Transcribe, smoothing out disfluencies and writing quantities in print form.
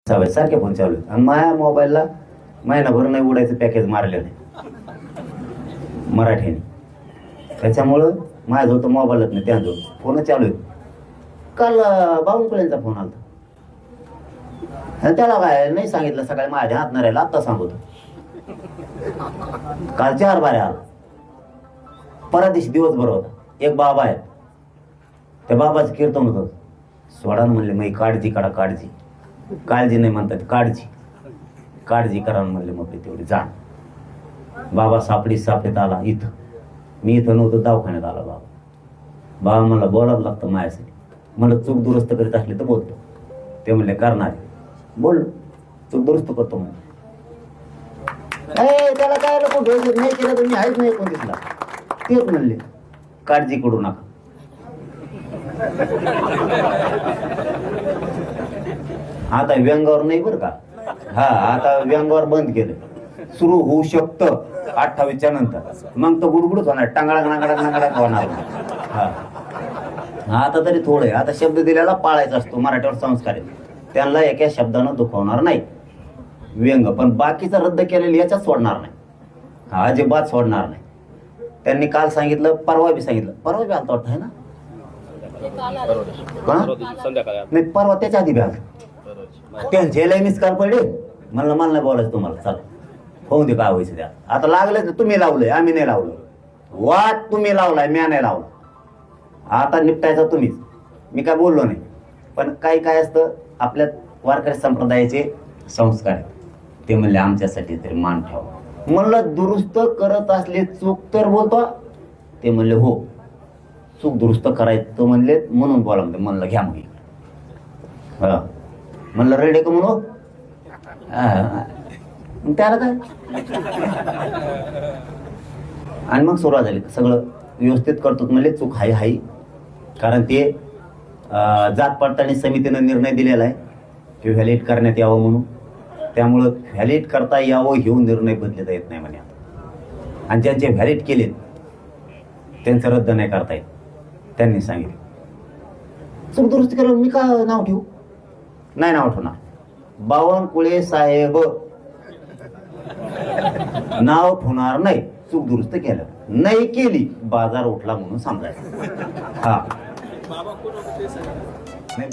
सवय सारखे फोन चालू आहेत. आणि माझ्या मोबाईलला महिनाभर नाही उडायचं पॅकेज मारलेलं आहे मराठीने. त्याच्यामुळं माझ्याजवळ तर मोबाईलच नाही, त्याजवळ फोन चालू आहेत. काल बावनकुळेंचा फोन आला आणि त्याला काय नाही सांगितलं, सकाळी माझ्या हात नाही राहिला, आत्ता सांगतो. काल 4 बाऱ्या आला. परवा दिवशी दिवसभर होता. एक बाबा आहे, त्या बाबाचं कीर्तन होतं. सोडा म्हणले मग काळजी करा, काळजी काळजी नाही म्हणतात, काळजी काळजी करा म्हणले. मग तेवढी जाण. बाबा सापडीत आला इथं. मी इथं नव्हतं, दवाखान्यात आला बाबा. बाबा म्हणला बोलावं लागतं माझ्यासाठी. म्हणलं चूक दुरुस्त करीत असली तर बोलतो. ते म्हणले करणार. बोल, चूक दुरुस्त करतो म्हणजे त्याला काय नको नाही केलं तर मी आहेच नाही 29ला. तेच म्हणले काळजी करू नका. आता व्यंगावर नाही बरं का. हा, आता व्यंगावर बंद केलं. सुरू होऊ शकतं 28च्या नंतर, मग तो गुडगुडच होणार, टांगडा होणार. हा, आता तरी थोडं आहे. आता शब्द दिलेला पाळायचा असतो, मराठीवर संस्कार आहे. त्यांना एका शब्दानं दुखवणार नाही व्यंग, पण बाकीचा रद्द केलेलं याच्यात सोडणार नाही. हा, अजिबात सोडणार नाही. त्यांनी काल सांगितलं, परवा बी सांगितलं. परवा बी आलता वाटतं आहे ना, नाही परवा त्याच्या आधी बी आलं. त्यांचे मिस काल पडले. मला नाही बोलायचं तुम्हाला, चला होऊन दे काय व्हायचं त्या. आता लागलं तुम्ही लावलंय, आम्ही नाही लावलं. वाट तुम्ही लावलाय, मी नाही लावला. आता निपटायचा तुम्हीच, मी काय बोललो नाही. पण काही काय असतं, आपल्या वारकरी संप्रदायाचे संस्कार आहेत. ते म्हणले आमच्यासाठी तरी मान ठेवा. म्हणलं दुरुस्त करत असले चूक तर बोलतो. ते म्हणले हो, चूक दुरुस्त करायचं म्हणले म्हणून बोला. म्हणलं घ्या मग. हा, म्हणलं रेडी का म्हणू. त्याला काय. आणि मग सुरुवात झाली. सगळं व्यवस्थित करतो म्हणले. चूक हाय कारण ते जात पडताळणी समितीनं निर्णय दिलेला आहे की व्हॅलिड करण्यात यावं म्हणून. त्यामुळं व्हॅलिड करता यावं हे निर्णय बदलता येत नाही म्हणे. आणि ज्यांचे व्हॅलिड केलेत त्यांचं रद्द नाही करता येत. त्यांनी सांगितलं चूक दुरुस्ती करून मी का नाव ठेवू. नाही नाव ठेवणार. बावनकुळे साहेब नाव ठेवणार नाही. चूक दुरुस्त केलं नाही केली, बाजार उठला म्हणून समजायचं. हा, नाही